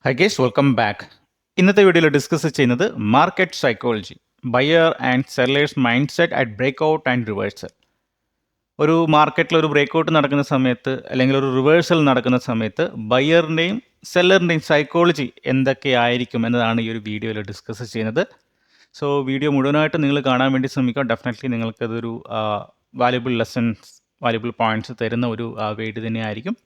High guys, welcome back. ഇന്നത്തെ വീഡിയോയിൽ discuss ചെയ്യുന്നത് market psychology, buyer and sellers mind set at break out and reversal. ഒരു മാർക്കറ്റിൽ ഒരു ബ്രേക്ക് ഔട്ട് നടക്കുന്ന സമയത്ത് അല്ലെങ്കിൽ ഒരു റിവേഴ്സൽ നടക്കുന്ന സമയത്ത് ബയറിൻ്റെയും സെല്ലറിൻ്റെയും സൈക്കോളജി എന്തൊക്കെയായിരിക്കും എന്നതാണ് ഈ ഒരു വീഡിയോയിൽ ഡിസ്കസ് ചെയ്യുന്നത്. സോ വീഡിയോ മുഴുവനായിട്ട് നിങ്ങൾ കാണാൻ വേണ്ടി ശ്രമിക്കുക. ഡെഫിനറ്റ്ലി നിങ്ങൾക്കതൊരു വാല്യുബിൾ ലെസൺസ്, വാല്യുബിൾ പോയിൻറ്റ്സ് തരുന്ന ഒരു വീഡിയോ തന്നെയായിരിക്കും.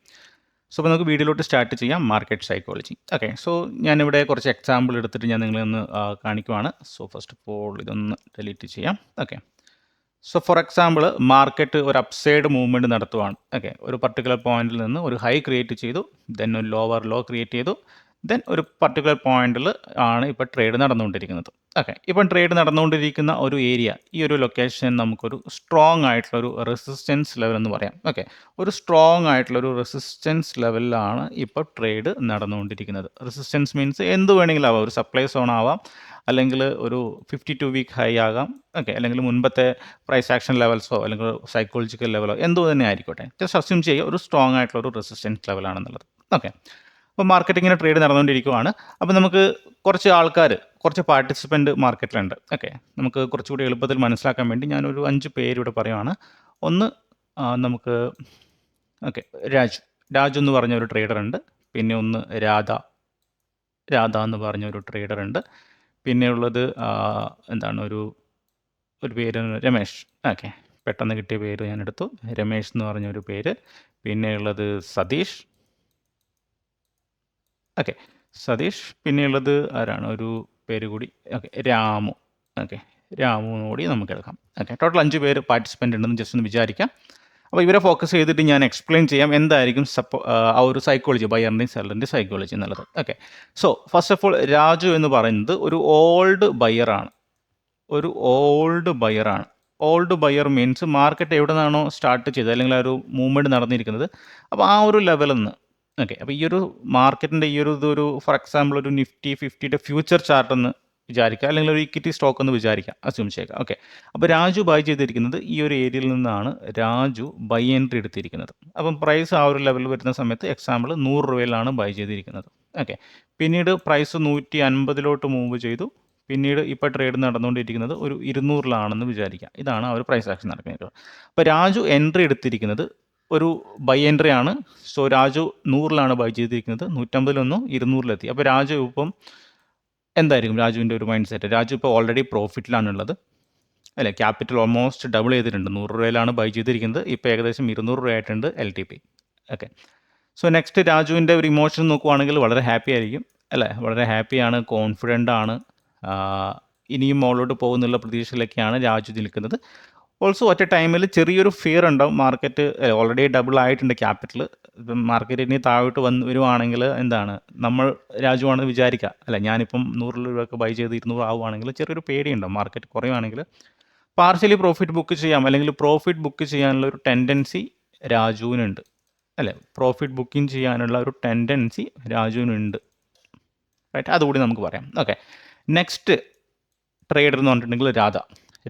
സോ അപ്പോൾ നമുക്ക് വീഡിയോയിലോട്ട് സ്റ്റാർട്ട് ചെയ്യാം. Market psychology. ഓക്കെ, സോ ഞാനിവിടെ കുറച്ച് എക്സാമ്പിൾ എടുത്തിട്ട് ഞാൻ നിങ്ങളെ ഒന്ന് കാണിക്കുവാണ്. സോ ഫസ്റ്റ് ഓഫ് ഓൾ ഇതൊന്ന് ഡിലീറ്റ് ചെയ്യാം. Okay, so for example market ഒരു അപ്സൈഡ് മൂവ്മെൻറ്റ് നടത്തുവാണ്. ഓക്കെ, ഒരു പർട്ടിക്കുലർ പോയിന്റിൽ നിന്ന് ഒരു ഹൈ ക്രിയേറ്റ് ചെയ്തു, ദെൻ ഒരു ലോവർ ലോ ക്രിയേറ്റ് ചെയ്തു, ദെൻ ഒരു പർട്ടിക്കുലർ പോയിന്റിൽ ആണ് ഇപ്പോൾ ട്രേഡ് നടന്നുകൊണ്ടിരിക്കുന്നത്. ഓക്കെ, ഇപ്പം ട്രേഡ് നടന്നുകൊണ്ടിരിക്കുന്ന ഒരു ഏരിയ, ഈ ഒരു ലൊക്കേഷൻ നമുക്കൊരു സ്ട്രോങ് ആയിട്ടുള്ളൊരു റെസിസ്റ്റൻസ് ലെവൽ എന്ന് പറയാം. ഓക്കെ, ഒരു സ്ട്രോങ് ആയിട്ടുള്ളൊരു റെസിസ്റ്റൻസ് ലെവലിലാണ് ഇപ്പോൾ ട്രേഡ് നടന്നുകൊണ്ടിരിക്കുന്നത്. റെസിസ്റ്റൻസ് മീൻസ് എന്ത് വേണമെങ്കിലും ആവാം. ഒരു സപ്ലൈ സോൺ ആവാം, അല്ലെങ്കിൽ ഒരു 52 വീക്ക് ഹൈ ആകാം. ഓക്കെ, അല്ലെങ്കിൽ മുൻപത്തെ പ്രൈസ് ആക്ഷൻ ലെവൽസോ അല്ലെങ്കിൽ സൈക്കോളജിക്കൽ ലെവലോ എന്തോ തന്നെ ആയിക്കോട്ടെ. ജസ്റ്റ് അസ്യൂം ചെയ്യുക ഒരു സ്ട്രോങ് ആയിട്ടുള്ള ഒരു റെസിസ്റ്റൻസ് ലെവലാണെന്നുള്ളത്. ഓക്കെ, അപ്പോൾ മാർക്കറ്റ് ഇങ്ങനെ ട്രേഡ് നടന്നുകൊണ്ടിരിക്കുകയാണ്. അപ്പോൾ നമുക്ക് കുറച്ച് ആൾക്കാർ, കുറച്ച് പാർട്ടിസിപ്പൻറ്റ് മാർക്കറ്റിലുണ്ട്. ഓക്കെ, നമുക്ക് കുറച്ചുകൂടി എളുപ്പത്തിൽ മനസ്സിലാക്കാൻ വേണ്ടി ഞാനൊരു 5 പേര് ഇവിടെ പറയുവാണ്. ഒന്ന് നമുക്ക് രാജു എന്ന് പറഞ്ഞ ഒരു ട്രേഡർ ഉണ്ട്. പിന്നെ ഒന്ന് രാധ എന്ന് പറഞ്ഞ ഒരു ട്രേഡർ ഉണ്ട്. പിന്നെയുള്ളത് ഒരു പേര് രമേശ്. ഓക്കെ, പെട്ടെന്ന് കിട്ടിയ പേര് ഞാൻ എടുത്തു. രമേശ് എന്ന് പറഞ്ഞൊരു പേര്. പിന്നെയുള്ളത് സതീഷ്. ഓക്കെ, സതീഷ്. പിന്നെയുള്ളത് ആരാണ്, ഒരു പേര് കൂടി. ഓക്കെ, രാമു. ഓക്കെ, രാമുവിന് കൂടി നമുക്ക് എടുക്കാം. ഓക്കെ, ടോട്ടൽ 5 പേര് പാർട്ടിസിപ്പൻ്റ് ഉണ്ടെന്ന് ജസ്റ്റ് ഒന്ന് വിചാരിക്കാം. അപ്പോൾ ഇവരെ ഫോക്കസ് ചെയ്തിട്ട് ഞാൻ എക്സ്പ്ലെയിൻ ചെയ്യാം എന്തായിരിക്കും ആ ഒരു സൈക്കോളജി, ബയറിൻ്റെയും സെല്ലറിൻ്റെയും സൈക്കോളജി എന്നുള്ളത്. Okay, so first of all Raju എന്ന് പറയുന്നത് ഒരു ഓൾഡ് ബയറാണ്. ഓൾഡ് ബയർ മീൻസ് മാർക്കറ്റ് എവിടെ നിന്നാണോ സ്റ്റാർട്ട് ചെയ്തത് അല്ലെങ്കിൽ ആ ഒരു മൂവ്മെൻറ്റ് നടന്നിരിക്കുന്നത്, അപ്പോൾ ആ ഒരു ലെവലിൽ നിന്ന്. ഓക്കെ, അപ്പോൾ ഈ ഒരു മാർക്കറ്റിൻ്റെ ഇതൊരു ഫോർ എക്സാമ്പിൾ ഒരു നിഫ്റ്റി 50യുടെ ഫ്യൂച്ചർ ചാർട്ട് എന്ന് വിചാരിക്കുക, അല്ലെങ്കിൽ ഒരു ഇക്വിറ്റി സ്റ്റോക്ക് എന്ന് വിചാരിക്കാം, അസ്യൂം ചെയ്യുക. ഓക്കെ, അപ്പോൾ രാജു ബൈ ചെയ്തിരിക്കുന്നത് ഈ ഒരു ഏരിയയിൽ നിന്നാണ് രാജു ബൈ എൻട്രി എടുത്തിരിക്കുന്നത്. അപ്പം പ്രൈസ് ആ ഒരു ലെവലിൽ വരുന്ന സമയത്ത് എക്സാമ്പിൾ 100 രൂപയിലാണ് ബൈ ചെയ്തിരിക്കുന്നത്. ഓക്കെ, പിന്നീട് പ്രൈസ് 150 മൂവ് ചെയ്തു. പിന്നീട് ഇപ്പോൾ ട്രേഡ് നടന്നുകൊണ്ടിരിക്കുന്നത് ഒരു 200 വിചാരിക്കാം. ഇതാണ് ആ ഒരു പ്രൈസ് ആക്ഷൻ നടക്കുന്നത്. അപ്പോൾ രാജു എൻട്രി എടുത്തിരിക്കുന്നത് ഒരു ബൈ എൻട്രി ആണ്. സോ രാജു 100 ബൈ ചെയ്തിരിക്കുന്നത്, 150 200 അപ്പോൾ രാജു ഇപ്പം എന്തായിരിക്കും രാജുവിൻ്റെ ഒരു മൈൻഡ് സെറ്റ്? രാജു ഇപ്പോൾ ഓൾറെഡി പ്രോഫിറ്റിലാണുള്ളത്, അല്ലേ? ക്യാപിറ്റൽ ഓൾമോസ്റ്റ് ഡബിൾ ചെയ്തിട്ടുണ്ട്. 100 രൂപയിലാണ് ബൈ ചെയ്തിരിക്കുന്നത്, ഇപ്പോൾ ഏകദേശം 200 രൂപയായിട്ടുണ്ട് LTP. ഓക്കെ, സോ നെക്സ്റ്റ് രാജുവിൻ്റെ ഒരു ഇമോഷൻ നോക്കുവാണെങ്കിൽ വളരെ ഹാപ്പി ആയിരിക്കും, അല്ലേ? വളരെ ഹാപ്പിയാണ്, കോൺഫിഡൻ്റ് ആണ്, ഇനിയും മുകളിലോട്ട് പോകുന്നുള്ള പ്രതീക്ഷയിലൊക്കെയാണ് രാജു നിൽക്കുന്നത്. ഓൾസോ ഒറ്റ ടൈമിൽ ചെറിയൊരു ഫിയർ ഉണ്ടാവും. മാർക്കറ്റ് ഓൾറെഡി ഡബിൾ ആയിട്ടുണ്ട് ക്യാപിറ്റൽ. ഇപ്പം മാർക്കറ്റ് ഇനി താഴോട്ട് വരുവാണെങ്കിൽ നമ്മൾ രാജുവാണെന്ന് വിചാരിക്കുക, അല്ല ഞാനിപ്പം 100 രൂപയ്ക്ക് ബൈ ചെയ്ത് 200 ആവുകയാണെങ്കിൽ ചെറിയൊരു പേടിയുണ്ടാവും. മാർക്കറ്റ് കുറയുവാണെങ്കിൽ പാർഷ്യലി പ്രോഫിറ്റ് ബുക്ക് ചെയ്യാം, അല്ലെങ്കിൽ പ്രോഫിറ്റ് ബുക്ക് ചെയ്യാനുള്ള ഒരു ടെൻഡൻസി രാജുവിനുണ്ട്, അല്ലേ? പ്രോഫിറ്റ് ബുക്കിംഗ് ചെയ്യാനുള്ള ഒരു ടെൻഡൻസി രാജുവിനുണ്ട്, റൈറ്റ്? അതുകൂടി നമുക്ക് പറയാം. ഓക്കെ, നെക്സ്റ്റ് ട്രേഡർ എന്ന് പറഞ്ഞിട്ടുണ്ടെങ്കിൽ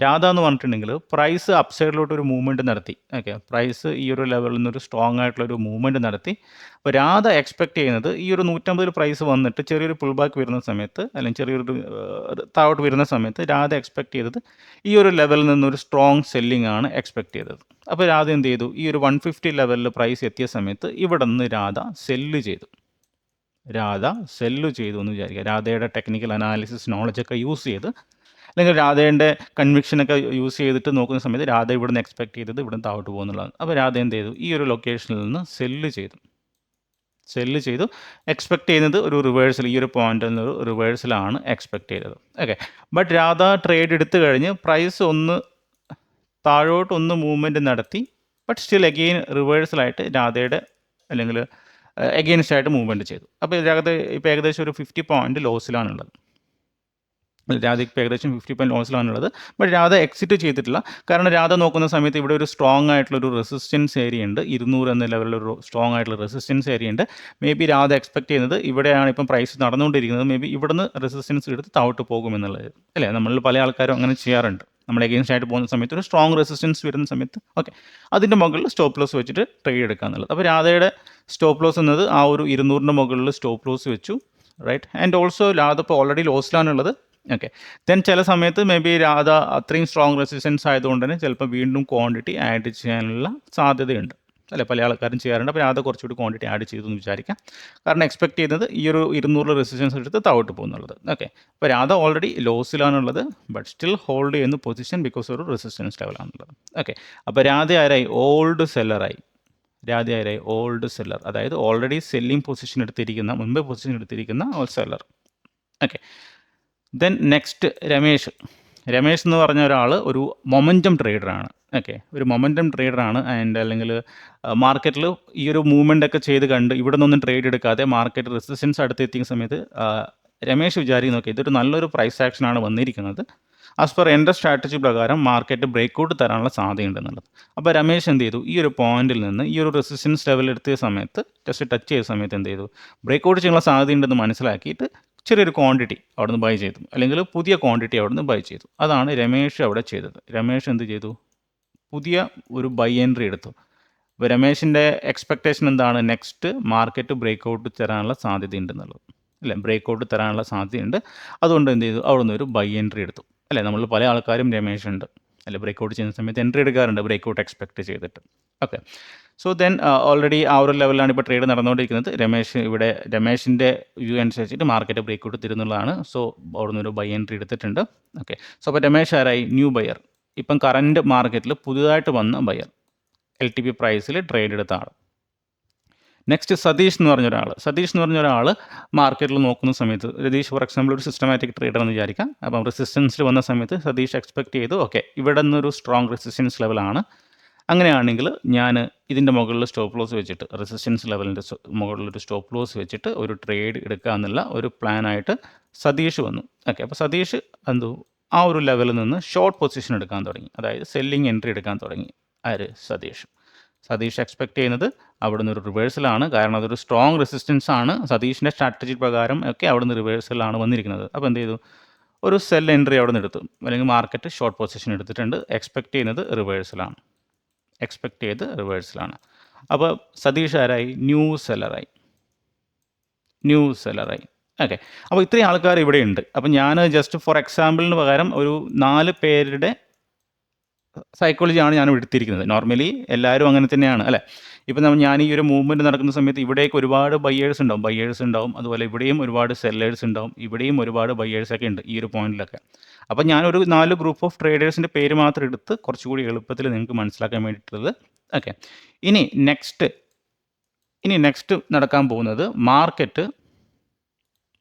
രാധ എന്ന് പറഞ്ഞിട്ടുണ്ടെങ്കിൽ പ്രൈസ് അപ്സൈഡിലോട്ട് ഒരു മൂവ്മെൻറ്റ് നടത്തി. ഓക്കെ, പ്രൈസ് ഈ ഒരു ലെവലിൽ നിന്നൊരു സ്ട്രോങ് ആയിട്ടുള്ളൊരു മൂവ്മെൻറ്റ് നടത്തി. അപ്പോൾ രാധ എക്സ്പെക്ട് ചെയ്യുന്നത് ഈ ഒരു 150 പ്രൈസ് വന്നിട്ട് ചെറിയൊരു പുൾ ബാക്ക് വരുന്ന സമയത്ത്, അല്ലെങ്കിൽ ചെറിയൊരു താഴോട്ട് വരുന്ന സമയത്ത് രാധ എക്സ്പെക്ട് ചെയ്തത് ഈ ഒരു ലെവലിൽ നിന്നൊരു സ്ട്രോങ് സെല്ലിംഗ് ആണ് എക്സ്പെക്ട് ചെയ്തത്. അപ്പോൾ രാധ എന്ത് ചെയ്തു? ഈ ഒരു 150 ലെവലിൽ പ്രൈസ് എത്തിയ സമയത്ത് ഇവിടെ നിന്ന് രാധ സെല്ല് ചെയ്തു എന്ന് വിചാരിക്കുക. രാധയുടെ ടെക്നിക്കൽ അനാലിസിസ് നോളജൊക്കെ യൂസ് ചെയ്ത്, അല്ലെങ്കിൽ രാധേൻ്റെ കൺവിക്ഷനൊക്കെ യൂസ് ചെയ്തിട്ട് നോക്കുന്ന സമയത്ത് രാധ ഇവിടുന്ന് എക്സ്പെക്ട് ചെയ്തത് ഇവിടുന്ന് താഴോട്ട് പോകുന്നുള്ളതാണ്. അപ്പോൾ രാധ എന്ത് ചെയ്തു? ഈ ഒരു ലൊക്കേഷനിൽ നിന്ന് സെല്ല് ചെയ്തു. എക്സ്പെക്ട് ചെയ്യുന്നത് ഒരു റിവേഴ്സൽ, ഈ ഒരു പോയിന്റിൽ നിന്ന് ഒരു റിവേഴ്സലാണ് എക്സ്പെക്ട് ചെയ്തത്. ഓക്കെ, ബട്ട് രാധ ട്രേഡ് എടുത്തു കഴിഞ്ഞ് പ്രൈസ് താഴോട്ട് മൂവ്മെൻറ്റ് നടത്തി, ബട്ട് സ്റ്റിൽ അഗെയിൻ റിവേഴ്സലായിട്ട് രാധയുടെ അല്ലെങ്കിൽ എഗെയിൻസ്റ്റ് ആയിട്ട് മൂവ്മെൻറ്റ് ചെയ്തു. അപ്പോൾ രാധ ഇപ്പോൾ ഏകദേശം ഒരു 50 പോയിൻറ്റ് ലോസിലാണുള്ളത്. രാധയ്ക്ക് ഏകദേശം 50 പോയിൻറ്റ് ലോസിലാണുള്ളത്. ബട്ട് രാധ എക്സിറ്റ് ചെയ്തിട്ടില്ല. കാരണം രാധ നോക്കുന്ന സമയത്ത് ഇവിടെ ഒരു സ്ട്രോങ് ആയിട്ടുള്ളൊരു റെസിസ്റ്റൻസ് ഏരിയ ഉണ്ട്, 200 എന്ന ലെവലിലൊരു സ്ട്രോങ് ആയിട്ടുള്ള റെസിസ്റ്റൻസ് ഏരിയ ഉണ്ട്. മേ ബി രാധ എക്സ്പെക്ട് ചെയ്യുന്നത് ഇവിടെയാണ് ഇപ്പം പ്രൈസ് നടന്നുകൊണ്ടിരിക്കുന്നത്, മേ ബി ഇവിടുന്ന് റെസിസ്റ്റൻസ് എടുത്ത് താഴോട്ട് പോകുമെന്നുള്ളത്, അല്ലേ? നമ്മളിൽ പല ആൾക്കാരും അങ്ങനെ ചെയ്യാറുണ്ട്. നമ്മൾ എഗെയിൻസ്റ്റ് ആയിട്ട് പോകുന്ന സമയത്ത് ഒരു സ്ട്രോങ് റെസിസ്റ്റൻസ് വരുന്ന സമയത്ത് ഓക്കെ, അതിൻ്റെ മുകളിൽ സ്റ്റോപ്പ് ലോസ് വെച്ചിട്ട് ട്രേഡ് എടുക്കുക എന്നുള്ളത്. അപ്പോൾ രാധയുടെ സ്റ്റോപ്പ് ലോസ് എന്നത് ആ ഒരു 200 മുകളിൽ സ്റ്റോപ്പ് ലോസ് വെച്ചു. റൈറ്റ്. ആൻഡ് ഓൾസോ രാധ ഇപ്പോൾ ഓൾറെഡി ലോസിലാണുള്ളത്. ഓക്കെ. ദെൻ ചില സമയത്ത് മേ ബി രാധ അത്രയും സ്ട്രോങ് റെസിസ്റ്റൻസ് ആയതുകൊണ്ട് തന്നെ ചിലപ്പോൾ വീണ്ടും ക്വാണ്ടിറ്റി ആഡ് ചെയ്യാനുള്ള സാധ്യതയുണ്ട്, അല്ലെ? പല ആൾക്കാരും ചെയ്യാറുണ്ട്. അപ്പോൾ രാധ കുറച്ചുകൂടി ക്വാണ്ടിറ്റി ആഡ് ചെയ്തു എന്ന് വിചാരിക്കാം. കാരണം എക്സ്പെക്ട് ചെയ്യുന്നത് ഈ ഒരു 200 റെസിസ്റ്റൻസ് എടുത്ത് താഴോട്ട് പോകുന്നുള്ളത്. ഓക്കെ. അപ്പോൾ രാധ ഓൾറെഡി ലോസിലാണുള്ളത്, ബട്ട് സ്റ്റിൽ ഹോൾഡ് ചെയ്യുന്ന പൊസിഷൻ ബിക്കോസ് ഒരു റെസിസ്റ്റൻസ് ലെവലാണുള്ളത്. ഓക്കെ. അപ്പോൾ രാധ ആരായി? ഓൾഡ് സെല്ലറായി. രാധ ആരായി? ഓൾഡ് സെല്ലർ, അതായത് ഓൾറെഡി സെല്ലിംഗ് പൊസിഷൻ എടുത്തിരിക്കുന്ന, മുൻപ് പൊസിഷൻ എടുത്തിരിക്കുന്ന old seller. Okay. Then next Ramesh. Ramesh എന്ന് പറഞ്ഞ ഒരാൾ ഒരു മൊമെൻറ്റം ട്രേഡറാണ്. ഓക്കെ. ഒരു മൊമെൻറ്റം ട്രേഡറാണ്. ആൻഡ് അല്ലെങ്കിൽ മാർക്കറ്റിൽ ഈ ഒരു മൂവ്മെൻ്റ് ഒക്കെ ചെയ്ത് കണ്ട് ഇവിടെ നിന്നൊന്നും ട്രേഡ് എടുക്കാതെ മാർക്കറ്റ് റെസിസ്റ്റൻസ് അടുത്തെത്തിയ സമയത്ത് രമേശ് വിചാരിക്കുന്നു, ഓക്കെ, ഇതൊരു നല്ലൊരു പ്രൈസ് ആക്ഷനാണ് വന്നിരിക്കുന്നത്. ആസ് പെർ എൻ്റെ സ്ട്രാറ്റജി പ്രകാരം മാർക്കറ്റ് ബ്രേക്ക് ഔട്ട് തരാനുള്ള സാധ്യതയുണ്ടെന്നുള്ളത്. അപ്പോൾ രമേശ് എന്ത് ചെയ്തു? ഈ ഒരു പോയിന്റിൽ നിന്ന് ഈ ഒരു റെസിസ്റ്റൻസ് ലെവൽ എടുത്ത സമയത്ത്, ജസ്റ്റ് ടച്ച് ചെയ്ത സമയത്ത് എന്ത് ചെയ്തു? ബ്രേക്ക് ഔട്ട് ചെയ്യാനുള്ള സാധ്യതയുണ്ടെന്ന് മനസ്സിലാക്കിയിട്ട് ചെറിയൊരു ക്വാണ്ടിറ്റി അവിടുന്ന് ബൈ ചെയ്തു, അല്ലെങ്കിൽ പുതിയ ക്വാണ്ടിറ്റി അവിടുന്ന് ബൈ ചെയ്തു. അതാണ് രമേശ് അവിടെ ചെയ്തത്. രമേശ് എന്ത് ചെയ്തു? പുതിയ ഒരു ബൈ എൻട്രി എടുത്തു. അപ്പോൾ രമേശിൻ്റെ എക്സ്പെക്റ്റേഷൻ എന്താണ്? നെക്സ്റ്റ് മാർക്കറ്റ് ബ്രേക്ക് ഔട്ട് തരാനുള്ള സാധ്യതയുണ്ടെന്നുള്ളത്, അല്ലേ? ബ്രേക്ക് ഔട്ട് തരാനുള്ള സാധ്യതയുണ്ട്. അതുകൊണ്ട് എന്ത് ചെയ്തു? അവിടുന്ന് ഒരു ബൈ എൻട്രി എടുത്തു, അല്ലേ? നമ്മൾ പല ആൾക്കാരും രമേശ് ഉണ്ട്, അല്ലെ, ബ്രേക്ക് ഔട്ട് ചെയ്യുന്ന സമയത്ത് എൻട്രി എടുക്കാറുണ്ട്, ബ്രേക്ക് ഔട്ട് എക്സ്പെക്ട് ചെയ്തിട്ട്. ഓക്കെ. സോ ദെൻ ഓൾറെഡി ആ ഒരു ലെവലിലാണ് ഇപ്പോൾ ട്രേഡ് നടന്നുകൊണ്ടിരിക്കുന്നത്. രമേശിൻ്റെ വ്യൂ അനുസരിച്ചിട്ട് മാർക്കറ്റ് ബ്രേക്ക് ഔട്ട് തരുന്നുള്ളതാണ്. സോ അവിടുന്ന് ഒരു ബൈ എൻട്രി എടുത്തിട്ടുണ്ട്. ഓക്കെ. സോ അപ്പോൾ രമേശ് ആരായി? New buyer. ഇപ്പം കറൻറ്റ് മാർക്കറ്റിൽ പുതുതായിട്ട് വന്ന ബയർ, LTP പ്രൈസിൽ ട്രേഡ് എടുത്ത ആൾ. നെക്സ്റ്റ് സതീഷ് എന്ന് പറഞ്ഞ ഒരാൾ മാർക്കറ്റിൽ നോക്കുന്ന സമയത്ത്, രതീഷ് ഫോർ എക്സാമ്പിൾ ഒരു സിസ്റ്റമാറ്റിക് ട്രേഡർ എന്ന് വിചാരിക്കാം. അപ്പം റെസിസ്റ്റൻസിൽ വന്ന സമയത്ത് സതീഷ് എക്സ്പെക്ട് ചെയ്തു, ഓക്കെ, ഇവിടെ നിന്നൊരു സ്ട്രോങ് റെസിസ്റ്റൻസ് ലെവലാണ്, അങ്ങനെയാണെങ്കിൽ ഞാൻ ഇതിൻ്റെ മുകളിൽ സ്റ്റോപ്പ് ലോസ് വെച്ചിട്ട്, റെസിസ്റ്റൻസ് ലെവലിൻ്റെ മുകളിലൊരു സ്റ്റോപ്പ് ലോസ് വെച്ചിട്ട് ഒരു ട്രേഡ് എടുക്കുക എന്നുള്ള ഒരു പ്ലാനായിട്ട് സതീഷ് വന്നു. ഓക്കെ. അപ്പോൾ സതീഷ് ആ ഒരു ലെവലിൽ നിന്ന് ഷോർട്ട് പൊസിഷൻ എടുക്കാൻ തുടങ്ങി, അതായത് സെല്ലിംഗ് എൻട്രി എടുക്കാൻ തുടങ്ങി. ആര്? സതീഷ് എക്സ്പെക്ട് ചെയ്യുന്നത് അവിടെ നിന്ന് ഒരു റിവേഴ്സലാണ്, കാരണം അതൊരു സ്ട്രോങ് റെസിസ്റ്റൻസ് ആണ്. സതീഷിൻ്റെ സ്ട്രാറ്റജി പ്രകാരം ഒക്കെ അവിടെ നിന്ന് റിവേഴ്സലാണ് വന്നിരിക്കുന്നത്. അപ്പോൾ എന്ത് ചെയ്തു? ഒരു സെൽ എൻട്രി അവിടെ നിന്ന് എടുത്തു, അല്ലെങ്കിൽ മാർക്കറ്റ് ഷോർട്ട് പൊസിഷൻ എടുത്തിട്ടുണ്ട്. എക്സ്പെക്ട് ചെയ്ത് റിവേഴ്സലാണ്. അപ്പോൾ സതീഷ് ആരായി? ന്യൂ സെല്ലറായി. ഓക്കെ. അപ്പോൾ ഇത്രയും ആൾക്കാർ ഇവിടെ ഉണ്ട്. അപ്പോൾ ഞാൻ ജസ്റ്റ് ഫോർ എക്സാമ്പിളിന് പകരം ഒരു 4 പേരുടെ സൈക്കോളജിയാണ് ഞാൻ എടുത്തിരിക്കുന്നത്. നോർമലി എല്ലാവരും അങ്ങനെ തന്നെയാണ്, അല്ലേ? ഇപ്പം ഞാൻ ഈ ഒരു മൂവ്മെൻറ്റ് നടക്കുന്ന സമയത്ത് ഇവിടേക്ക് ഒരുപാട് ബയ്യേഴ്സ് ഉണ്ടാവും, അതുപോലെ ഇവിടെയും ഒരുപാട് സെല്ലേഴ്സ് ഉണ്ടാവും, ഇവിടെയും ഒരുപാട് ബയ്യേഴ്സൊക്കെ ഉണ്ട് ഈ ഒരു പോയിന്റിലൊക്കെ. അപ്പം ഞാനൊരു 4 ഗ്രൂപ്പ് ഓഫ് ട്രേഡേഴ്സിൻ്റെ പേര് മാത്രം എടുത്ത് കുറച്ചുകൂടി എളുപ്പത്തിൽ നിങ്ങൾക്ക് മനസ്സിലാക്കാൻ വേണ്ടിയിട്ടുള്ളത്. ഓക്കെ. ഇനി നെക്സ്റ്റ് നടക്കാൻ പോകുന്നത്, മാർക്കറ്റ്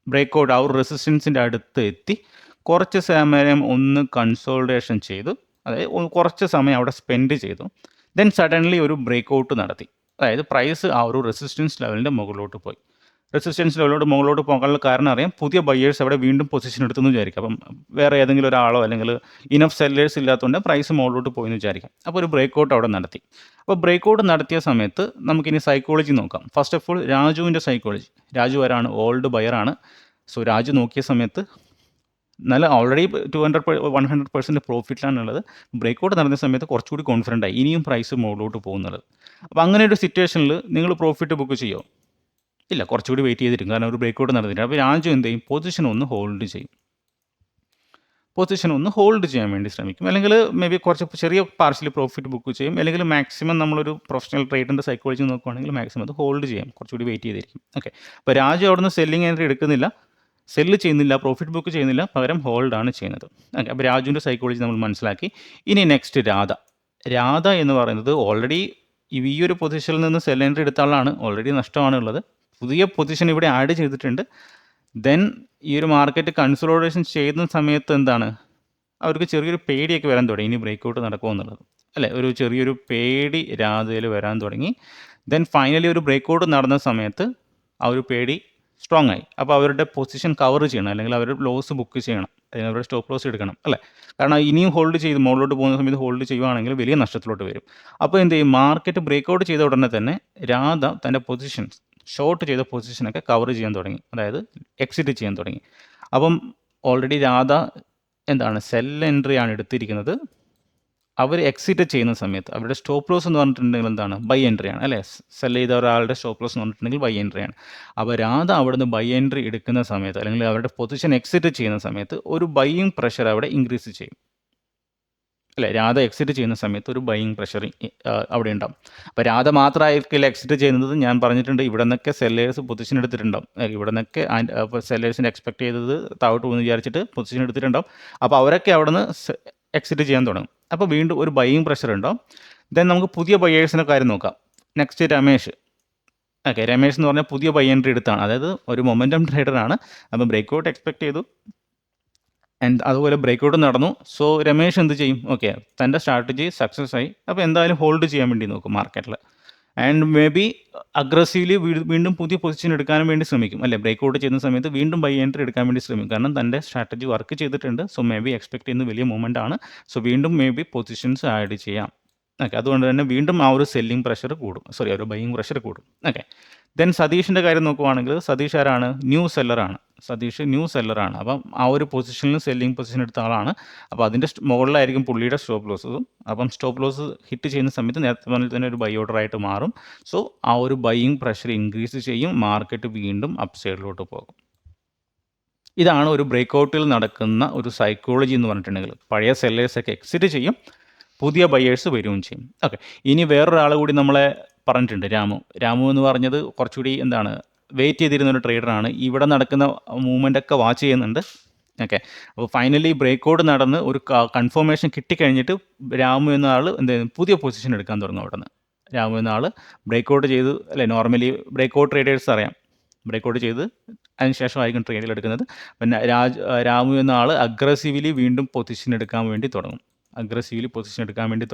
ബ്രേക്ക് ഔട്ട് ആ ഒരു റെസിസ്റ്റൻസിൻ്റെ അടുത്ത് എത്തി കുറച്ച് സമയം ഒന്ന് കൺസോൾട്ടേഷൻ ചെയ്തു, അതായത് കുറച്ച് സമയം അവിടെ സ്പെൻഡ് ചെയ്തു. ദെൻ സഡൻലി ഒരു ബ്രേക്ക് ഔട്ട് നടത്തി, അതായത് പ്രൈസ് ആ ഒരു റെസിസ്റ്റൻസ് ലെവലിൻ്റെ മുകളിലോട്ട് പോയി. റെസിസ്റ്റൻസ് ലെവലിലോട്ട് മുകളിലോട്ട് പോകാനുള്ള കാരണം അറിയാം, പുതിയ ബയേഴ്സ് അവിടെ വീണ്ടും പൊസിഷൻ എടുത്തെന്ന് വിചാരിക്കാം. അപ്പം വേറെ ഏതെങ്കിലും ഒരാളോ അല്ലെങ്കിൽ ഇനഫ് സെല്ലേഴ്സ് ഇല്ലാത്തതുകൊണ്ട് പ്രൈസ് മുകളിലോട്ട് പോയി എന്ന് വിചാരിക്കാം. അപ്പോൾ ഒരു ബ്രേക്ക് ഔട്ട് അവിടെ നടത്തി. അപ്പോൾ ബ്രേക്ക് ഔട്ട് നടത്തിയ സമയത്ത് നമുക്കിനി സൈക്കോളജി നോക്കാം. ഫസ്റ്റ് ഓഫ് ഓൾ രാജുവിൻ്റെ സൈക്കോളജി. രാജു ആരാണ്? ഓൾഡ് ബയറാണ്. സോ രാജു നോക്കിയ സമയത്ത് നല്ല ഓൾറെഡി 100% പ്രോഫിറ്റിലാണുള്ളത്. ബ്രേക്ക് ഔട്ട് നടന്ന സമയത്ത് കുറച്ചുകൂടി കോൺഫിഡൻ്റ് ആയി, ഇനിയും പ്രൈസ് മുകളിലോട്ട് പോകുന്നുള്ളത്. അപ്പോൾ അങ്ങനെ ഒരു സിറ്റുവേഷനിൽ നിങ്ങൾ പ്രോഫിറ്റ് ബുക്ക് ചെയ്യുമോ? ഇല്ല, കുറച്ചുകൂടി വെയിറ്റ് ചെയ്തിരിക്കും, കാരണം ഒരു ബ്രേക്ക് ഔട്ട് നടന്നില്ല. അപ്പോൾ രാജു എന്ത് ചെയ്യും? പൊസിഷൻ ഒന്ന് ഹോൾഡ് ചെയ്യാൻ വേണ്ടി ശ്രമിക്കും, അല്ലെങ്കിൽ മേ ബി കുറച്ച് ചെറിയ പാർഷ്യലി പ്രോഫിറ്റ് ബുക്ക് ചെയ്യും, അല്ലെങ്കിൽ മാക്സിമം നമ്മളൊരു പ്രൊഫഷണൽ ട്രേഡിൻ്റെ സൈക്കോളജി നോക്കുകയാണെങ്കിൽ മാക്സിമം അത് ഹോൾഡ് ചെയ്യാം, കുറച്ചുകൂടി വെയിറ്റ് ചെയ്തിരിക്കും. ഓക്കെ. അപ്പോൾ രാജു അവിടെ നിന്ന് സെല്ലിംഗ് എൻട്രി എടുക്കുന്നില്ല, സെല്ല് ചെയ്യുന്നില്ല, പ്രോഫിറ്റ് ബുക്ക് ചെയ്യുന്നില്ല, പകരം ഹോൾഡാണ് ചെയ്യുന്നത്. ഓക്കെ. അപ്പോൾ രാജുവിൻ്റെ സൈക്കോളജി നമ്മൾ മനസ്സിലാക്കി. ഇനി നെക്സ്റ്റ് രാധ എന്ന് പറയുന്നത് ഓൾറെഡി ഈ ഒരു പൊസിഷനിൽ നിന്ന് സെൽ എൻട്രി എടുത്ത ആളാണ്, ഓൾറെഡി നഷ്ടമാണ് ഉള്ളത്. പുതിയ പൊസിഷൻ ഇവിടെ ആഡ് ചെയ്തിട്ടുണ്ട്. ദെൻ ഈ ഒരു മാർക്കറ്റ് കൺസോളിഡേഷൻ ചെയ്യുന്ന സമയത്ത് എന്താണ്, അവർക്ക് ചെറിയൊരു പേടിയൊക്കെ വരാൻ തുടങ്ങി, ഇനി ബ്രേക്ക് ഔട്ട് നടക്കുമോ എന്നുള്ളത്, അല്ലേ? ഒരു ചെറിയൊരു പേടി രാധയിൽ വരാൻ തുടങ്ങി. ദെൻ ഫൈനലി ഒരു ബ്രേക്ക് ഔട്ട് നടന്ന സമയത്ത് ആ ഒരു പേടി സ്ട്രോങ് ആയി. അപ്പോൾ അവരുടെ പൊസിഷൻ കവർ ചെയ്യണം, അല്ലെങ്കിൽ അവർ ലോസ് ബുക്ക് ചെയ്യണം, അല്ലെങ്കിൽ അവരുടെ സ്റ്റോപ്പ് ലോസ് എടുക്കണം, അല്ലേ? കാരണം ഇനിയും ഹോൾഡ് ചെയ്ത് മുകളിലോട്ട് പോകുന്ന സമയത്ത് ഹോൾഡ് ചെയ്യുവാണെങ്കിൽ വലിയ നഷ്ടത്തിലോട്ട് വരും. അപ്പോൾ എന്ത് ചെയ്യും? മാർക്കറ്റ് ബ്രേക്ക് ഔട്ട് ചെയ്ത ഉടനെ തന്നെ രാധ തൻ്റെ പൊസിഷൻസ്, ഷോർട്ട് ചെയ്ത പൊസിഷനൊക്കെ കവർ ചെയ്യാൻ തുടങ്ങി, അതായത് എക്സിറ്റ് ചെയ്യാൻ തുടങ്ങി. അപ്പം ഓൾറെഡി രാധ എന്താണ്, സെൽ എൻട്രി ആണ് എടുത്തിരിക്കുന്നത്. അവർ എക്സിറ്റ് ചെയ്യുന്ന സമയത്ത് അവരുടെ സ്റ്റോപ്പ് ലോസ് എന്ന് പറഞ്ഞിട്ടുണ്ടെങ്കിൽ എന്താണ്? ബൈ എൻട്രി ആണ് അല്ലേ? സെൽ ചെയ്ത ഒരാളുടെ സ്റ്റോപ്പ് ലോസ് എന്ന് പറഞ്ഞിട്ടുണ്ടെങ്കിൽ ബൈ എൻട്രി ആണ്. അപ്പോൾ രാധ അവിടുന്ന് ബൈ എൻട്രി എടുക്കുന്ന സമയത്ത് അല്ലെങ്കിൽ അവരുടെ പൊസിഷൻ എക്സിറ്റ് ചെയ്യുന്ന സമയത്ത് ഒരു ബൈയിങ് പ്രഷർ അവിടെ ഇൻക്രീസ് ചെയ്യും അല്ലേ? രാധ എക്സിറ്റ് ചെയ്യുന്ന സമയത്ത് ഒരു ബൈയിങ് പ്രഷർ അവിടെ ഉണ്ടാവും. അപ്പോൾ രാധ മാത്രമായിരിക്കില്ല എക്സിറ്റ് ചെയ്യുന്നത്. ഞാൻ പറഞ്ഞിട്ടുണ്ട് ഇവിടെ നിന്നൊക്കെ സെല്ലേഴ്സ് പൊസിഷൻ എടുത്തിട്ടുണ്ടാവും. ഇവിടെ നിന്നൊക്കെ സെല്ലേഴ്സിൻ്റെ എക്സ്പെക്ട് ചെയ്തത് താഴോട്ട് പോകുന്നു വിചാരിച്ചിട്ട് പൊസിഷൻ എടുത്തിട്ടുണ്ടാവും. അപ്പോൾ അവരൊക്കെ അവിടെ നിന്ന് എക്സിറ്റ് ചെയ്യാൻ തുടങ്ങും. അപ്പോൾ വീണ്ടും ഒരു ബൈയിങ് പ്രഷർ ഉണ്ടാവും. ദെൻ നമുക്ക് പുതിയ ബയേഴ്സിൻ്റെ കാര്യം നോക്കാം. നെക്സ്റ്റ് രമേശ്. ഓക്കെ, രമേശ് എന്ന് പറഞ്ഞാൽ പുതിയ ബൈ എൻട്രി എടുത്താണ്. അതായത് ഒരു മൊമെൻറ്റം ട്രേഡറാണ്. അപ്പോൾ ബ്രേക്ക് ഔട്ട് എക്സ്പെക്ട് ചെയ്തു ആൻഡ് അതുപോലെ ബ്രേക്ക് ഔട്ട് നടന്നു. സോ രമേശ് എന്ത് ചെയ്യും? ഓക്കെ, തൻ്റെ സ്ട്രാറ്റജി സക്സസ് ആയി. അപ്പോൾ എന്തായാലും ഹോൾഡ് ചെയ്യാൻ വേണ്ടി നോക്കും മാർക്കറ്റിൽ. ആൻഡ് മേ ബി അഗ്രസീവ്ലി വീണ്ടും പുതിയ പൊസിഷൻ എടുക്കാനും വേണ്ടി ശ്രമിക്കും അല്ലേ? ബ്രേക്ക് ഔട്ട് ചെയ്യുന്ന സമയത്ത് വീണ്ടും ബൈ എൻട്രി എടുക്കാൻ വേണ്ടി ശ്രമിക്കും. കാരണം തൻ്റെ സ്ട്രാറ്റജി വർക്ക് ചെയ്തിട്ടുണ്ട്. സോ മേ ബി എക്സ്പെക്ട് ചെയ്യുന്ന വലിയ മൂവ്മെൻ്റ് ആണ്. സോ വീണ്ടും മേ ബി പൊസിഷൻസ് ആഡ് ചെയ്യാം. ഓക്കെ, അതുകൊണ്ട് തന്നെ വീണ്ടും ആ ഒരു സെല്ലിംഗ് പ്രഷർ കൂടും. സോറി, ഒരു ബൈയിങ് പ്രഷർ കൂടും. ഓക്കെ, ദെൻ സതീഷിൻ്റെ കാര്യം നോക്കുവാണെങ്കിൽ സതീഷ് ആരാണ്? ന്യൂ സെല്ലറാണ്. സതീഷ് ന്യൂ സെല്ലറാണ്. അപ്പം ആ ഒരു പൊസിഷനിൽ സെല്ലിംഗ് പൊസിഷൻ എടുത്ത ആളാണ്. അപ്പോൾ അതിൻ്റെ മുകളിലായിരിക്കും പുള്ളിയുടെ സ്റ്റോപ്പ് ലോസും. അപ്പം സ്റ്റോപ്പ് ലോസ് ഹിറ്റ് ചെയ്യുന്ന സമയത്ത് നേരത്തെ പറഞ്ഞാൽ തന്നെ ഒരു ബൈ ഓർഡർ ആയിട്ട് മാറും. സോ ആ ഒരു ബൈയിങ് പ്രഷർ ഇൻക്രീസ് ചെയ്യും. മാർക്കറ്റ് വീണ്ടും അപ്പ് സൈഡിലോട്ട് പോകും. ഇതാണ് ഒരു ബ്രേക്ക് ഔട്ടിൽ നടക്കുന്ന ഒരു സൈക്കോളജി എന്ന് പറഞ്ഞിട്ടുണ്ടെങ്കിൽ. പഴയ സെല്ലേഴ്സൊക്കെ എക്സിറ്റ് ചെയ്യും, പുതിയ ബയേഴ്സ് വരികയും ചെയ്യും. ഓക്കെ, ഇനി വേറൊരാൾ കൂടി നമ്മളെ പറഞ്ഞിട്ടുണ്ട്, രാമു എന്ന് പറഞ്ഞത് കുറച്ചുകൂടി എന്താണ് വെയിറ്റ് ചെയ്തിരുന്ന ഒരു ട്രേഡറാണ്. ഇവിടെ നടക്കുന്ന മൂവ്മെൻ്റ് ഒക്കെ വാച്ച് ചെയ്യുന്നുണ്ട്. ഓക്കെ, അപ്പോൾ ഫൈനലി ബ്രേക്ക് ഔട്ട് നടന്ന് ഒരു കൺഫർമേഷൻ കിട്ടിക്കഴിഞ്ഞിട്ട് രാമു എന്ന ആൾ എന്ത് പുതിയ പൊസിഷൻ എടുക്കാൻ തുടങ്ങും. അവിടെ നിന്ന് രാമു എന്ന ആൾ ബ്രേക്ക് ഔട്ട് ചെയ്ത് അല്ലേ, നോർമലി ബ്രേക്ക് ഔട്ട് ട്രേഡേഴ്സ് അറിയാം, ബ്രേക്ക് ഔട്ട് ചെയ്ത് അതിനുശേഷമായിരിക്കും ട്രേഡിൽ എടുക്കുന്നത്. പിന്നെ രാമു എന്ന ആൾ അഗ്രസീവ്ലി വീണ്ടും പൊസിഷൻ എടുക്കാൻ വേണ്ടി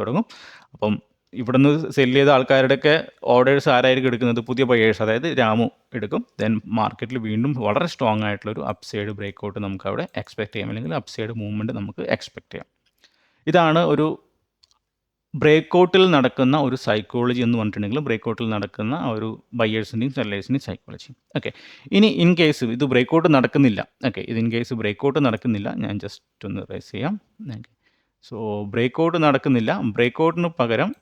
തുടങ്ങും. അപ്പം ഇവിടുന്ന് സെല്ല് ചെയ്ത ആൾക്കാരുടെയൊക്കെ ഓർഡേഴ്സ് ആരായിരിക്കും എടുക്കുന്നത്? പുതിയ ബയേഴ്സ്, അതായത് രാമു എടുക്കും. ദെൻ മാർക്കറ്റിൽ വീണ്ടും വളരെ സ്ട്രോങ് ആയിട്ടുള്ളൊരു അപ്പ് സൈഡ് ബ്രേക്ക് ഔട്ട് നമുക്ക് അവിടെ എക്സ്പെക്ട് ചെയ്യാം, അല്ലെങ്കിൽ അപ്പ് സൈഡ് മൂവ്മെൻറ്റ് നമുക്ക് എക്സ്പെക്ട് ചെയ്യാം. ഇതാണ് ഒരു ബ്രേക്ക് ഔട്ടിൽ നടക്കുന്ന ഒരു സൈക്കോളജി എന്ന് പറഞ്ഞിട്ടുണ്ടെങ്കിൽ, ബ്രേക്ക് ഔട്ടിൽ നടക്കുന്ന ആ ഒരു ബയേഴ്സിൻ്റെയും സെല്ലേഴ്സിൻ്റെയും സൈക്കോളജി. ഓക്കെ, ഇനി ഇൻ കേസ് ഇത് ബ്രേക്ക് ഔട്ട് നടക്കുന്നില്ല, ഓക്കെ, ഇത് ഇൻ കേസ് ബ്രേക്ക് ഔട്ട് നടക്കുന്നില്ല, ഞാൻ ജസ്റ്റ് ഒന്ന് റൈസ് ചെയ്യാം. ഓക്കെ, സോ ബ്രേക്ക് ഔട്ട് നടക്കുന്നില്ല. ബ്രേക്ക് ഔട്ടിന് പകരം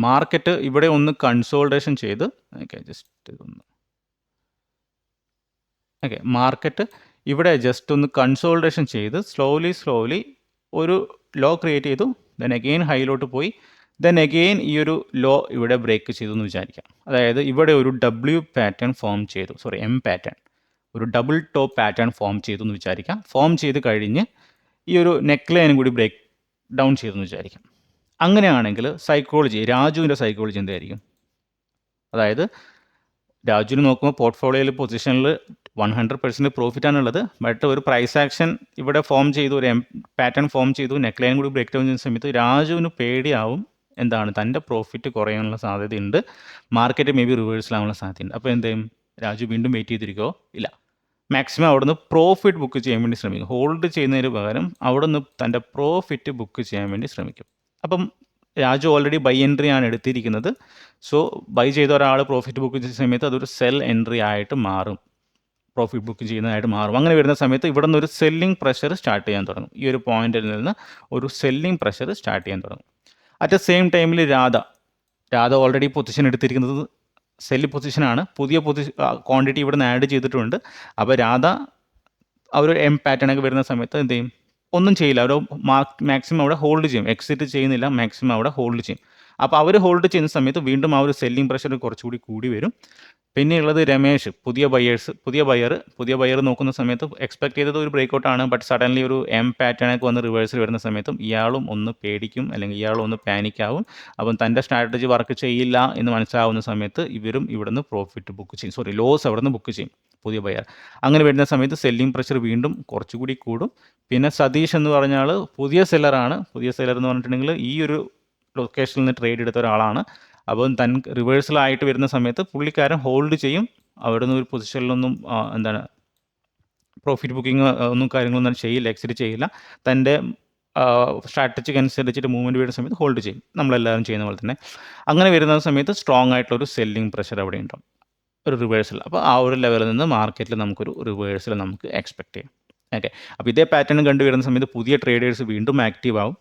മാർക്കറ്റ് ഇവിടെ ഒന്ന് കൺസോൾട്ടേഷൻ ചെയ്ത്, ഓക്കെ, ജസ്റ്റ് ഇതൊന്ന്, ഓക്കെ, മാർക്കറ്റ് ഇവിടെ ജസ്റ്റ് ഒന്ന് കൺസോൾട്ടേഷൻ ചെയ്ത് സ്ലോലി ഒരു ലോ ക്രിയേറ്റ് ചെയ്തു. ദെൻ അഗെയിൻ ഹൈയിലോട്ട് പോയി. ദെൻ അഗെയിൻ ഈ ഒരു ലോ ഇവിടെ ബ്രേക്ക് ചെയ്തു എന്ന് വിചാരിക്കാം. അതായത് ഇവിടെ ഒരു W പാറ്റേൺ ഫോം ചെയ്തു, സോറി M പാറ്റേൺ, ഒരു ഡബിൾ ടോപ്പ് പാറ്റേൺ ഫോം ചെയ്തു എന്ന് വിചാരിക്കാം. ഫോം ചെയ്ത് കഴിഞ്ഞ് ഈ ഒരു നെക്ക് ലൈനും കൂടി ബ്രേക്ക് ഡൗൺ ചെയ്തെന്ന് വിചാരിക്കാം. അങ്ങനെയാണെങ്കിൽ രാജുവിൻ്റെ സൈക്കോളജി എന്തായിരിക്കും? അതായത് രാജുവിന് നോക്കുമ്പോൾ പോർട്ട്ഫോളിയോയിൽ പൊസിഷനിൽ 100% പ്രോഫിറ്റാണുള്ളത്. ബട്ട് ഒരു പ്രൈസ് ആക്ഷൻ ഇവിടെ ഫോം ചെയ്തു, ഒരു പാറ്റേൺ ഫോം ചെയ്തു, നെക്ക് ലൈൻ കൂടി ബ്രേക്ക് ഡൗൺ ചെയ്യുന്ന സമയത്ത് രാജുവിന് പേടിയാവും. എന്താണ്? തൻ്റെ പ്രോഫിറ്റ് കുറയാനുള്ള സാധ്യതയുണ്ട്, മാർക്കറ്റ് മേ ബി റിവേഴ്സിലാവാനുള്ള സാധ്യതയുണ്ട്. അപ്പോൾ എന്ത് ചെയ്യും? രാജു വീണ്ടും വെയിറ്റ് ചെയ്തിരിക്കുമോ? ഇല്ല, മാക്സിമം അവിടെ നിന്ന് പ്രോഫിറ്റ് ബുക്ക് ചെയ്യാൻ വേണ്ടി ശ്രമിക്കും. ഹോൾഡ് ചെയ്യുന്നതിന് പകരം അവിടെ നിന്ന് തൻ്റെ പ്രോഫിറ്റ് ബുക്ക് ചെയ്യാൻ വേണ്ടി ശ്രമിക്കും. അപ്പം രാജു ഓൾറെഡി ബൈ എൻട്രി ആണ് എടുത്തിരിക്കുന്നത്. സോ ബൈ ചെയ്ത ഒരാൾ പ്രോഫിറ്റ് ബുക്ക് ചെയ്യുന്ന സമയത്ത് അതൊരു സെൽ എൻട്രി ആയിട്ട് മാറും, പ്രോഫിറ്റ് ബുക്ക് ചെയ്യുന്നതായിട്ട് മാറും. അങ്ങനെ വരുന്ന സമയത്ത് ഇവിടെ നിന്ന് ഒരു സെല്ലിംഗ് പ്രഷർ സ്റ്റാർട്ട് ചെയ്യാൻ തുടങ്ങും. ഈ ഒരു പോയിന്റിൽ നിന്ന് ഒരു സെല്ലിംഗ് പ്രഷർ സ്റ്റാർട്ട് ചെയ്യാൻ തുടങ്ങും. അറ്റ് ദ സെയിം ടൈമിൽ രാധ ഓൾറെഡി പൊസിഷൻ എടുത്തിരിക്കുന്നത് സെല്ല് പൊസിഷനാണ്. പുതിയ ക്വാണ്ടിറ്റി ഇവിടെ നിന്ന് ആഡ് ചെയ്തിട്ടുണ്ട്. അപ്പോൾ രാധ അവർ M പാറ്റേണൊക്കെ വരുന്ന സമയത്ത് എന്ത് ചെയ്യും? ഒന്നും ചെയ്യില്ല, അവർ മാക്സിമം അവിടെ ഹോൾഡ് ചെയ്യും. എക്സിറ്റ് ചെയ്യുന്നില്ല, മാക്സിമം അവിടെ ഹോൾഡ് ചെയ്യും. അപ്പോൾ അവർ ഹോൾഡ് ചെയ്യുന്ന സമയത്ത് വീണ്ടും ആ ഒരു സെല്ലിംഗ് പ്രഷർ കുറച്ചുകൂടി കൂടി വരും. പിന്നെയുള്ളത് രമേശ്, പുതിയ ബയർ നോക്കുന്ന സമയത്ത് എക്സ്പെക്ട് ചെയ്തത് ഒരു ബ്രേക്ക് ഔട്ടാണ്. ബട്ട് സഡൻലി ഒരു M പാറ്റേണൊക്കെ വന്ന് റിവേഴ്സിൽ വരുന്ന സമയത്തും ഇയാളും ഒന്ന് പേടിക്കും, അല്ലെങ്കിൽ ഇയാളും ഒന്ന് പാനിക്കാവും. അപ്പം തൻ്റെ സ്ട്രാറ്റജി വർക്ക് ചെയ്യില്ല എന്ന് മനസ്സിലാവുന്ന സമയത്ത് ഇവരും ഇവിടുന്ന് പ്രോഫിറ്റ് ബുക്ക് ചെയ്യും, ലോസ് അവിടെ നിന്ന് ബുക്ക് ചെയ്യും പുതിയ ബയർ. അങ്ങനെ വരുന്ന സമയത്ത് സെല്ലിംഗ് പ്രഷർ വീണ്ടും കുറച്ചുകൂടി കൂടും. പിന്നെ സതീഷ് എന്ന് പറഞ്ഞാൽ പുതിയ സെല്ലറാണ്. പുതിയ സെല്ലർ എന്ന് പറഞ്ഞിട്ടുണ്ടെങ്കിൽ ഈ ഒരു ലൊക്കേഷനിൽ നിന്ന് ട്രേഡ് എടുത്ത ഒരാളാണ്. അപ്പം റിവേഴ്സലായിട്ട് വരുന്ന സമയത്ത് പുള്ളിക്കാരൻ ഹോൾഡ് ചെയ്യും. അവിടെ നിന്ന് ഒരു പൊസിഷനിലൊന്നും പ്രോഫിറ്റ് ബുക്കിംഗ് ഒന്നും കാര്യങ്ങളൊന്നും ചെയ്യില്ല, എക്സിറ്റ് ചെയ്യില്ല. തൻ്റെ സ്ട്രാറ്റജിക്ക് അനുസരിച്ചിട്ട് മൂവ്മെൻറ്റ് വരുന്ന സമയത്ത് ഹോൾഡ് ചെയ്യും, നമ്മളെല്ലാവരും ചെയ്യുന്ന പോലെ തന്നെ. അങ്ങനെ വരുന്ന സമയത്ത് സ്ട്രോങ് ആയിട്ടുള്ളൊരു സെല്ലിംഗ് പ്രഷർ അവിടെ ഉണ്ടാവും, ഒരു റിവേഴ്സൽ. അപ്പോൾ ആ ഒരു ലെവലിൽ നിന്ന് മാർക്കറ്റിൽ നമുക്കൊരു റിവേഴ്സൽ നമുക്ക് എക്സ്പെക്ട് ചെയ്യാം. ഓക്കെ, അപ്പോൾ ഇതേ പാറ്റേൺ കണ്ടുവരുന്ന സമയത്ത് പുതിയ ട്രേഡേഴ്സ് വീണ്ടും ആക്റ്റീവ് ആവും.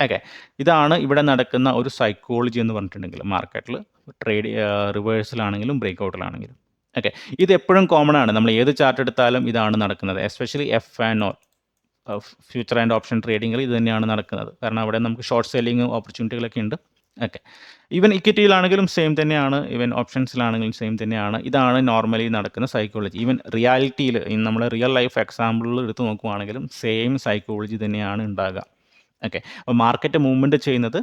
ഓക്കെ. ഇതാണ് ഇവിടെ നടക്കുന്ന ഒരു സൈക്കോളജി എന്ന് പറഞ്ഞിട്ടുണ്ടെങ്കിൽ മാർക്കറ്റിൽ ട്രേഡ് റിവേഴ്സലാണെങ്കിലും ബ്രേക്ക്ഔട്ടിലാണെങ്കിലും. ഓക്കെ. ഇത് എപ്പോഴും കോമൺ ആണ്. നമ്മൾ ഏത് ചാർട്ട് എടുത്താലും ഇതാണ് നടക്കുന്നത്. Especially F and O future and option ട്രേഡിങ്ങിൽ ഇത് തന്നെയാണ് നടക്കുന്നത്. കാരണം അവിടെ നമുക്ക് ഷോർട്ട് സെല്ലിങ് ഓപ്പർച്യൂണിറ്റികളൊക്കെ ഉണ്ട്. ഓക്കെ. ഈവൻ ഇക്വിറ്റിയിലാണെങ്കിലും സെയിം തന്നെയാണ്. ഈവൻ ഓപ്ഷൻസിലാണെങ്കിലും സെയിം തന്നെയാണ്. ഇതാണ് നോർമലി നടക്കുന്ന സൈക്കോളജി. ഈവൻ റിയാലിറ്റിയിൽ നമ്മൾ റിയൽ ലൈഫ് എക്സാമ്പിളിൽ എടുത്ത് നോക്കുവാണെങ്കിലും സെയിം സൈക്കോളജി തന്നെയാണ് ഉണ്ടാകുക. ഓക്കെ. അപ്പോൾ മാർക്കറ്റ് മൂവ്മെൻറ്റ് ചെയ്യുന്നത്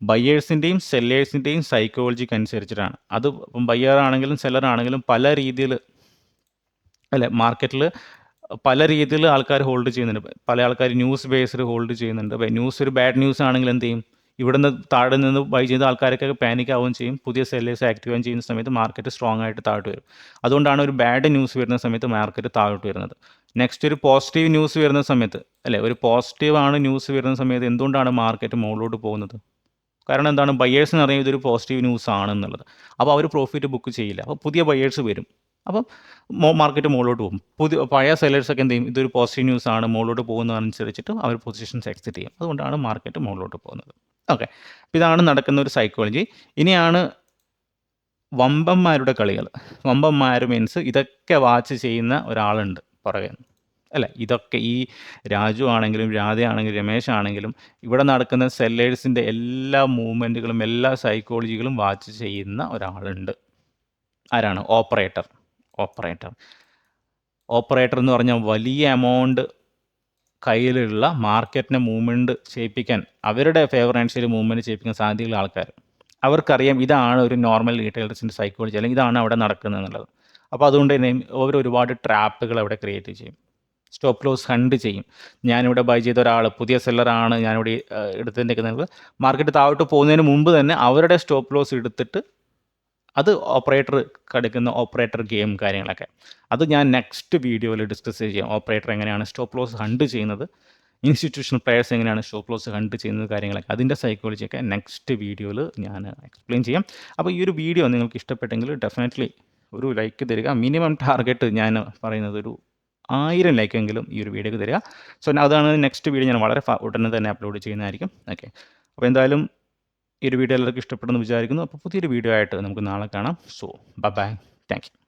ബയേഴ്സിൻ്റെയും സെല്ലേഴ്സിൻ്റെയും സൈക്കോളജിക്ക് അനുസരിച്ചിട്ടാണ്. അത് ഇപ്പം ബയ്യർ ആണെങ്കിലും സെല്ലർ ആണെങ്കിലും പല രീതിയിൽ അല്ലെ മാർക്കറ്റിൽ പല രീതിയിൽ ആൾക്കാർ ഹോൾഡ് ചെയ്യുന്നുണ്ട്. പല ആൾക്കാർ ന്യൂസ് ബേസ്ഡ് ഹോൾഡ് ചെയ്യുന്നുണ്ട്. ന്യൂസ് ഒരു ബാഡ് ന്യൂസ് ആണെങ്കിൽ എന്ത് ചെയ്യും, ഇവിടുന്ന് താഴെ നിന്ന് ബൈ ചെയ്ത ആൾക്കാരൊക്കെ പാനിക് ആവുകയും ചെയ്യും. പുതിയ സെല്ലേഴ്സ് ആക്റ്റീവ് ആവുകയും ചെയ്യുന്ന സമയത്ത് മാർക്കറ്റ് സ്ട്രോങ് ആയിട്ട് താഴോട്ട് വരും. അതുകൊണ്ടാണ് ഒരു ബാഡ് ന്യൂസ് വരുന്ന സമയത്ത് മാർക്കറ്റ് താഴോട്ട് വരുന്നത്. നെക്സ്റ്റ് ഒരു പോസിറ്റീവ് ന്യൂസ് വരുന്ന സമയത്ത് അല്ലേ, ഒരു പോസിറ്റീവ് ആണ് ന്യൂസ് വരുന്ന സമയത്ത് എന്തുകൊണ്ടാണ് മാർക്കറ്റ് മുകളിലോട്ട് പോകുന്നത്? കാരണം എന്താണ്, ബയേഴ്സിന് അറിയാം ഇതൊരു പോസിറ്റീവ് ന്യൂസ് ആണെന്നുള്ളത്. അപ്പോൾ അവർ പ്രോഫിറ്റ് ബുക്ക് ചെയ്യില്ല. അപ്പോൾ പുതിയ ബയേഴ്സ് വരും. അപ്പം മാർക്കറ്റ് മുകളിലോട്ട് പോകും. പഴയ സെല്ലേഴ്സൊക്കെ എന്ത് ചെയ്യും, ഇതൊരു പോസിറ്റീവ് ന്യൂസ് ആണ് മുകളിലോട്ട് പോകുന്നതനുസരിച്ചിട്ട് അവർ പൊസിഷൻസ് എക്സിറ്റ് ചെയ്യും. അതുകൊണ്ടാണ് മാർക്കറ്റ് മുകളിലോട്ട് പോകുന്നത്. ഓക്കെ. അപ്പോൾ ഇതാണ് നടക്കുന്ന ഒരു സൈക്കോളജി. ഇനിയാണ് വമ്പന്മാരുടെ കളികൾ. വമ്പന്മാർ മീൻസ് ഇതൊക്കെ വാച്ച് ചെയ്യുന്ന ഒരാളുണ്ട് പുറകെ, അല്ല ഇതൊക്കെ ഈ രാജു ആണെങ്കിലും രാധയാണെങ്കിലും രമേശ് ആണെങ്കിലും ഇവിടെ നടക്കുന്ന സെല്ലേഴ്സിൻ്റെ എല്ലാ മൂവ്മെൻറ്റുകളും എല്ലാ സൈക്കോളജികളും വാച്ച് ചെയ്യുന്ന ഒരാളുണ്ട്. ആരാണ്? ഓപ്പറേറ്റർ. ഓപ്പറേറ്റർ എന്ന് പറഞ്ഞാൽ വലിയ എമൗണ്ട് കയ്യിലുള്ള മാർക്കറ്റിനെ മൂവ്മെൻറ്റ് ചെയ്യിപ്പിക്കാൻ, അവരുടെ ഫേവർ അനുസരിച്ച് മൂവ്മെൻറ്റ് ചെയ്യിപ്പിക്കാൻ സാധ്യതയുള്ള ആൾക്കാർ, അവർക്കറിയാം ഇതാണ് ഒരു നോർമൽ റീറ്റെയിലേഴ്സിൻ്റെ സൈക്കോളജി, അല്ലെങ്കിൽ ഇതാണ് അവിടെ നടക്കുന്നത് എന്നുള്ളത്. അപ്പോൾ അതുകൊണ്ട് തന്നെ അവർ ഒരുപാട് ട്രാപ്പുകൾ അവിടെ ക്രിയേറ്റ് ചെയ്യും. സ്റ്റോപ്പ് ലോസ് ഹണ്ട് ചെയ്യും. ഞാനിവിടെ ബൈ ചെയ്ത ഒരാൾ പുതിയ സെല്ലറാണ് ഞാനിവിടെ എടുത്തിട്ടുണ്ടെങ്കിൽ മാർക്കറ്റ് താഴോട്ട് പോകുന്നതിന് മുമ്പ് തന്നെ അവരുടെ സ്റ്റോപ്പ് ലോസ് എടുത്തിട്ട് അത് ഓപ്പറേറ്റർ കളിക്കുന്ന ഓപ്പറേറ്റർ ഗെയിം കാര്യങ്ങളൊക്കെ, അത് ഞാൻ നെക്സ്റ്റ് വീഡിയോയിൽ ഡിസ്കസ് ചെയ്യാം. ഓപ്പറേറ്റർ എങ്ങനെയാണ് സ്റ്റോപ്പ് ലോസ് ഹണ്ട് ചെയ്യുന്നത്, ഇൻസ്റ്റിറ്റ്യൂഷണൽ പ്ലെയേഴ്സ് എങ്ങനെയാണ് സ്റ്റോപ്പ് ലോസ് ഹണ്ട് ചെയ്യുന്നത് കാര്യങ്ങളൊക്കെ, അതിൻ്റെ സൈക്കോളജിയൊക്കെ നെക്സ്റ്റ് വീഡിയോയിൽ ഞാൻ എക്സ്പ്ലെയിൻ ചെയ്യാം. അപ്പോൾ ഈ ഒരു വീഡിയോ നിങ്ങൾക്ക് ഇഷ്ടപ്പെട്ടെങ്കിൽ ഡെഫിനറ്റ്ലി ഒരു ലൈക്ക് തരിക. മിനിമം ടാർഗറ്റ് ഞാൻ പറയുന്നത് ഒരു 1000 ലൈക്കെങ്കിലും ഈ ഒരു വീഡിയോക്ക് തരിക. സോ അതാണ് നെക്സ്റ്റ് വീഡിയോ ഞാൻ വളരെ ഉടനെ തന്നെ അപ്ലോഡ് ചെയ്യുന്നതായിരിക്കും. ഓക്കെ. അപ്പോൾ എന്തായാലും ഈ ഒരു വീഡിയോ എല്ലാവർക്കും ഇഷ്ടപ്പെടുമെന്ന് വിചാരിക്കുന്നു. അപ്പോൾ പുതിയൊരു വീഡിയോ ആയിട്ട് നമുക്ക് നാളെ കാണാം. So bye. Thank U.